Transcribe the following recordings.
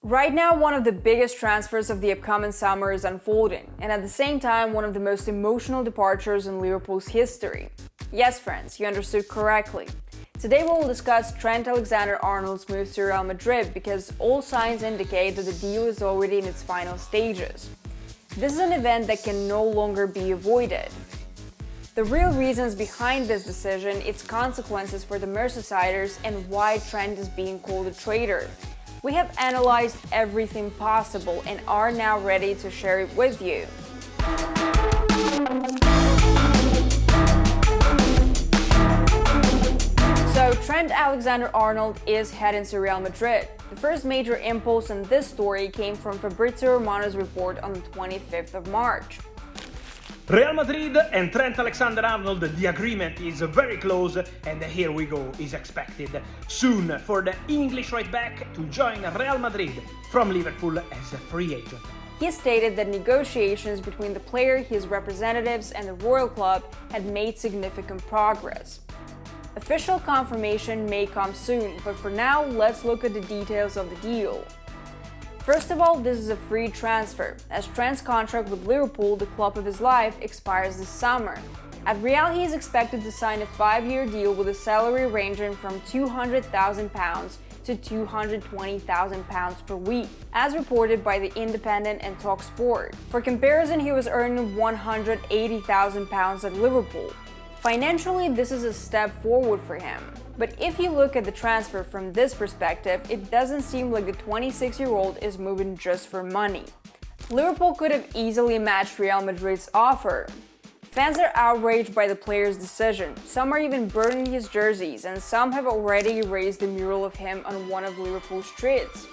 Right now, one of the biggest transfers of the upcoming summer is unfolding, and at the same time, one of the most emotional departures in Liverpool's history. Yes, friends, you understood correctly. Today we will discuss Trent Alexander-Arnold's move to Real Madrid because all signs indicate that the deal is already in its final stages. This is an event that can no longer be avoided. The real reasons behind this decision, its consequences for the Merseysiders, and why Trent is being called a traitor. We have analyzed everything possible and are now ready to share it with you. So Trent Alexander-Arnold is heading to Real Madrid. The first major impulse in this story came from Fabrizio Romano's report on the 25th of March. Real Madrid and Trent Alexander-Arnold, the agreement is very close, and here we go, is expected soon for the English right-back to join Real Madrid from Liverpool as a free agent. He stated that negotiations between the player, his representatives, and the Royal Club had made significant progress. Official confirmation may come soon, but for now, let's look at the details of the deal. First of all, this is a free transfer, as Trent's contract with Liverpool, the club of his life, expires this summer. At Real, he is expected to sign a 5-year deal with a salary ranging from £200,000 to £220,000 per week, as reported by The Independent and TalkSport. For comparison, he was earning £180,000 at Liverpool. Financially, this is a step forward for him. But if you look at the transfer from this perspective, it doesn't seem like the 26-year-old is moving just for money. Liverpool could have easily matched Real Madrid's offer. Fans are outraged by the player's decision. Some are even burning his jerseys, and some have already erased the mural of him on one of Liverpool's streets.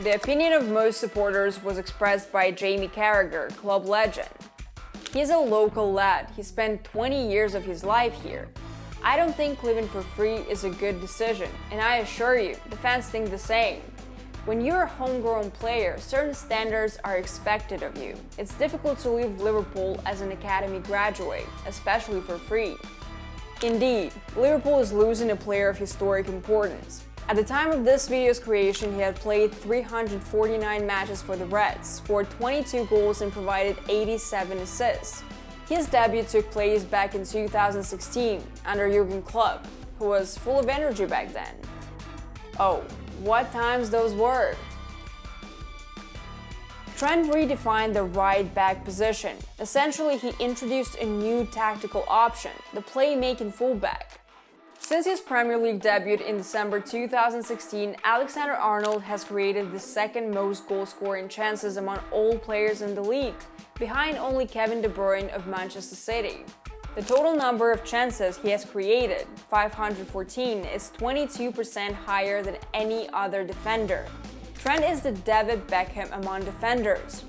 The opinion of most supporters was expressed by Jamie Carragher, club legend. He's a local lad. He spent 20 years of his life here. I don't think living for free is a good decision, and I assure you, the fans think the same. When you're a homegrown player, certain standards are expected of you. It's difficult to leave Liverpool as an academy graduate, especially for free. Indeed, Liverpool is losing a player of historic importance. At the time of this video's creation, he had played 349 matches for the Reds, scored 22 goals and provided 87 assists. His debut took place back in 2016 under Jurgen Klopp, who was full of energy back then. Oh, what times those were! Trent redefined the right-back position. Essentially, he introduced a new tactical option, the playmaking fullback. Since his Premier League debut in December 2016, Alexander-Arnold has created the second most goal-scoring chances among all players in the league, behind only Kevin De Bruyne of Manchester City. The total number of chances he has created, 514, is 22% higher than any other defender. Trent is the David Beckham among defenders.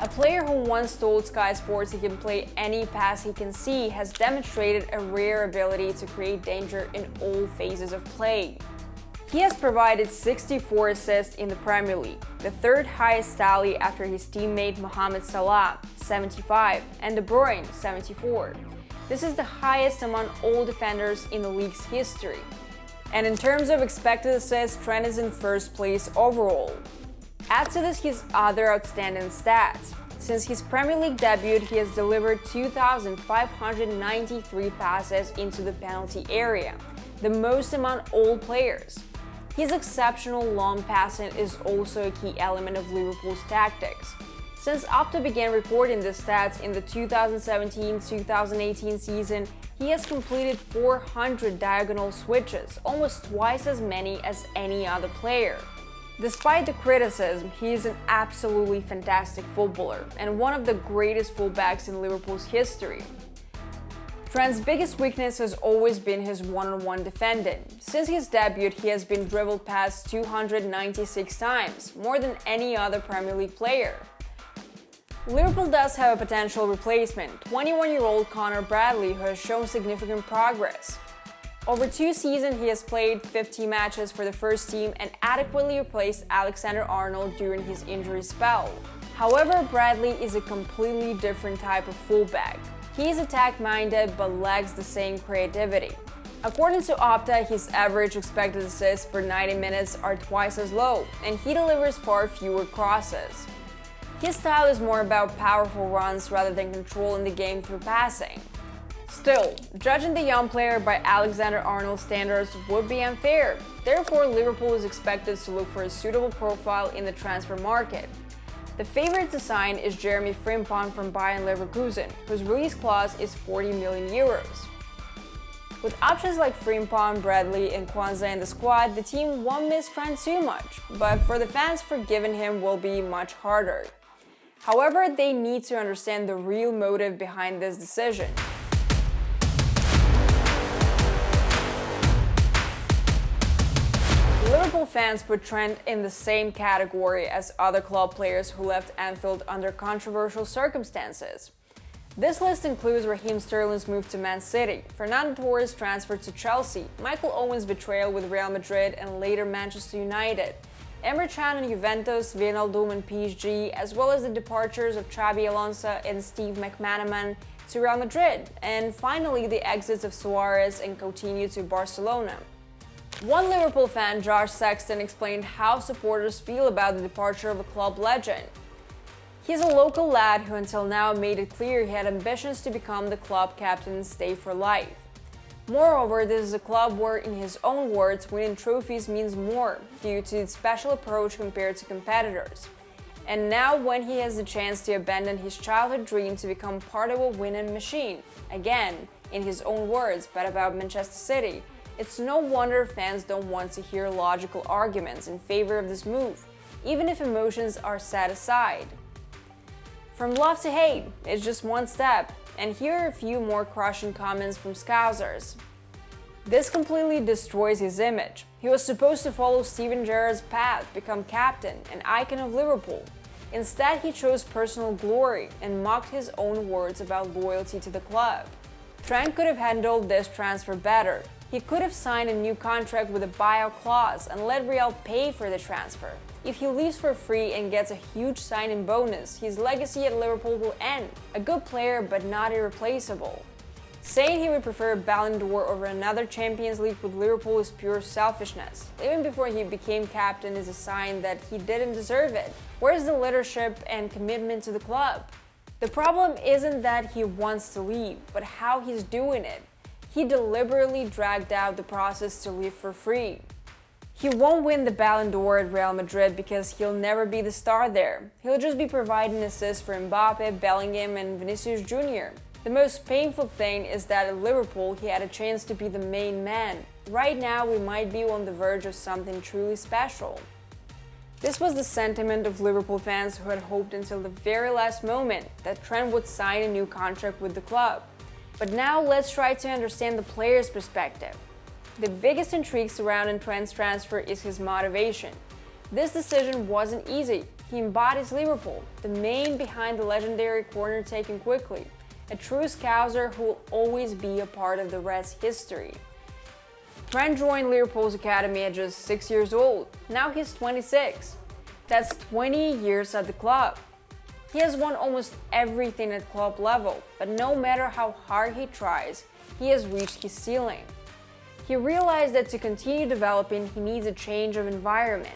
A player who once told Sky Sports he can play any pass he can see has demonstrated a rare ability to create danger in all phases of play. He has provided 64 assists in the Premier League, the third highest tally after his teammate Mohamed Salah, 75, and De Bruyne, 74. This is the highest among all defenders in the league's history. And in terms of expected assists, Trent is in first place overall. Add to this his other outstanding stats. Since his Premier League debut, he has delivered 2,593 passes into the penalty area, the most among all players. His exceptional long passing is also a key element of Liverpool's tactics. Since Opta began reporting the stats in the 2017-2018 season, he has completed 400 diagonal switches, almost twice as many as any other player. Despite the criticism, he is an absolutely fantastic footballer and one of the greatest fullbacks in Liverpool's history. Trent's biggest weakness has always been his one-on-one defending. Since his debut, he has been dribbled past 296 times, more than any other Premier League player. Liverpool does have a potential replacement, 21-year-old Connor Bradley, who has shown significant progress. Over 2 seasons, he has played 50 matches for the first team and adequately replaced Alexander-Arnold during his injury spell. However, Bradley is a completely different type of fullback. He is attack-minded but lacks the same creativity. According to Opta, his average expected assists per 90 minutes are twice as low, and he delivers far fewer crosses. His style is more about powerful runs rather than controlling the game through passing. Still, judging the young player by Alexander-Arnold standards would be unfair. Therefore, Liverpool is expected to look for a suitable profile in the transfer market. The favorite to sign is Jeremy Frimpong from Bayern Leverkusen, whose release clause is 40 million euros. With options like Frimpong, Bradley, and Kwanzaa in the squad, the team won't miss Trent too much, but for the fans, forgiving him will be much harder. However, they need to understand the real motive behind this decision. Liverpool fans put Trent in the same category as other club players who left Anfield under controversial circumstances. This list includes Raheem Sterling's move to Man City, Fernando Torres' transfer to Chelsea, Michael Owen's betrayal with Real Madrid and later Manchester United, Emre Can and Juventus, Wijnaldum and PSG, as well as the departures of Xabi Alonso and Steve McManaman to Real Madrid, and finally the exits of Suarez and Coutinho to Barcelona. One Liverpool fan, Josh Sexton, explained how supporters feel about the departure of a club legend. He's a local lad who until now made it clear he had ambitions to become the club captain and stay for life. Moreover, this is a club where, in his own words, winning trophies means more due to its special approach compared to competitors. And now, when he has the chance to abandon his childhood dream to become part of a winning machine, again, in his own words, but about Manchester City, it's no wonder fans don't want to hear logical arguments in favor of this move, even if emotions are set aside. From love to hate, it's just one step, and here are a few more crushing comments from Scousers. This completely destroys his image. He was supposed to follow Steven Gerrard's path, become captain, an icon of Liverpool. Instead, he chose personal glory and mocked his own words about loyalty to the club. Trent could have handled this transfer better. He could have signed a new contract with a buyout clause and let Real pay for the transfer. If he leaves for free and gets a huge signing bonus, his legacy at Liverpool will end. A good player, but not irreplaceable. Saying he would prefer a Ballon d'Or over another Champions League with Liverpool is pure selfishness. Even before he became captain is a sign that he didn't deserve it. Where's the leadership and commitment to the club? The problem isn't that he wants to leave, but how he's doing it. He deliberately dragged out the process to leave for free. He won't win the Ballon d'Or at Real Madrid because he'll never be the star there. He'll just be providing assists for Mbappe, Bellingham and Vinicius Jr. The most painful thing is that at Liverpool he had a chance to be the main man. Right now we might be on the verge of something truly special. This was the sentiment of Liverpool fans who had hoped until the very last moment that Trent would sign a new contract with the club. But now let's try to understand the player's perspective. The biggest intrigue surrounding Trent's transfer is his motivation. This decision wasn't easy. He embodies Liverpool, the main behind the legendary corner taken quickly, a true Scouser who will always be a part of the Reds' history. Trent joined Liverpool's academy at just 6 years old. Now he's 26. That's 20 years at the club. He has won almost everything at club level, but no matter how hard he tries, he has reached his ceiling. He realized that to continue developing, he needs a change of environment.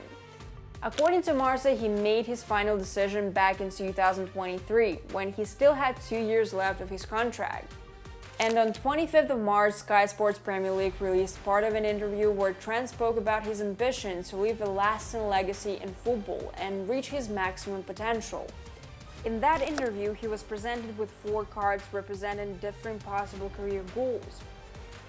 According to Marca, he made his final decision back in 2023, when he still had 2 years left of his contract. And on 25th of March, Sky Sports Premier League released part of an interview where Trent spoke about his ambition to leave a lasting legacy in football and reach his maximum potential. In that interview, he was presented with 4 cards representing different possible career goals.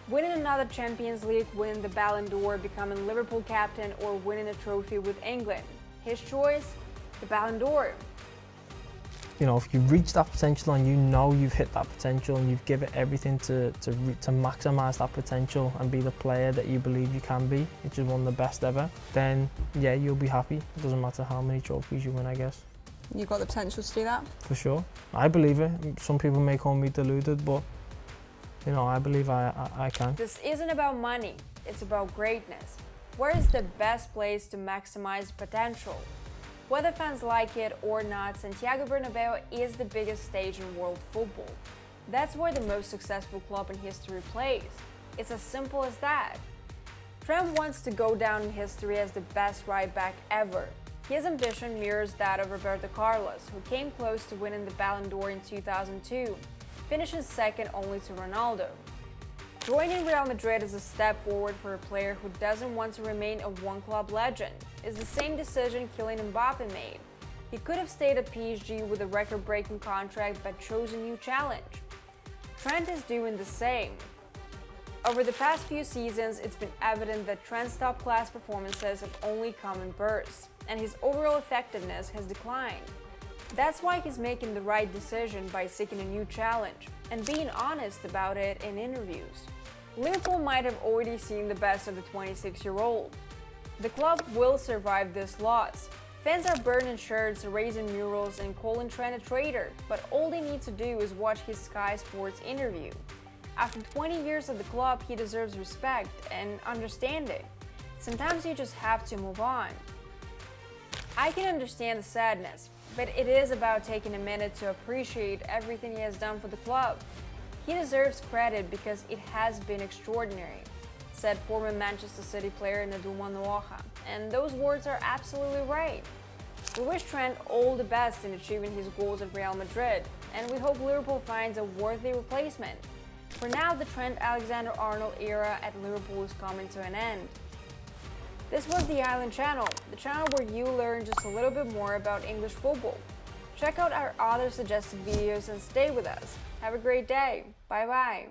Winning another Champions League, winning the Ballon d'Or, becoming Liverpool captain, or winning a trophy with England. His choice? The Ballon d'Or. You know, if you reach that potential and you know you've hit that potential and you've given everything to maximise that potential and be the player that you believe you can be, which is one of the best ever, then yeah, you'll be happy. It doesn't matter how many trophies you win, I guess. You've got the potential to do that? For sure. I believe it. Some people may call me deluded, but you know, I believe I can. This isn't about money, it's about greatness. Where is the best place to maximize potential? Whether fans like it or not, Santiago Bernabeu is the biggest stage in world football. That's where the most successful club in history plays. It's as simple as that. Trent wants to go down in history as the best right back ever. His ambition mirrors that of Roberto Carlos, who came close to winning the Ballon d'Or in 2002, finishing second only to Ronaldo. Joining Real Madrid is a step forward for a player who doesn't want to remain a one-club legend. It's the same decision Kylian Mbappe made. He could have stayed at PSG with a record-breaking contract but chose a new challenge. Trent is doing the same. Over the past few seasons, it's been evident that Trent's top-class performances have only come in bursts, and his overall effectiveness has declined. That's why he's making the right decision by seeking a new challenge and being honest about it in interviews. Liverpool might have already seen the best of the 26-year-old. The club will survive this loss. Fans are burning shirts, raising murals, and calling Trent a traitor, but all they need to do is watch his Sky Sports interview. After 20 years at the club, he deserves respect and understanding. Sometimes you just have to move on. I can understand the sadness, but it is about taking a minute to appreciate everything he has done for the club. He deserves credit because it has been extraordinary, said former Manchester City player Nadu Manoaha, and those words are absolutely right. We wish Trent all the best in achieving his goals at Real Madrid, and we hope Liverpool finds a worthy replacement. For now, the Trent Alexander-Arnold era at Liverpool is coming to an end. This was the Island Channel, the channel where you learn just a little bit more about English football. Check out our other suggested videos and stay with us. Have a great day. Bye bye.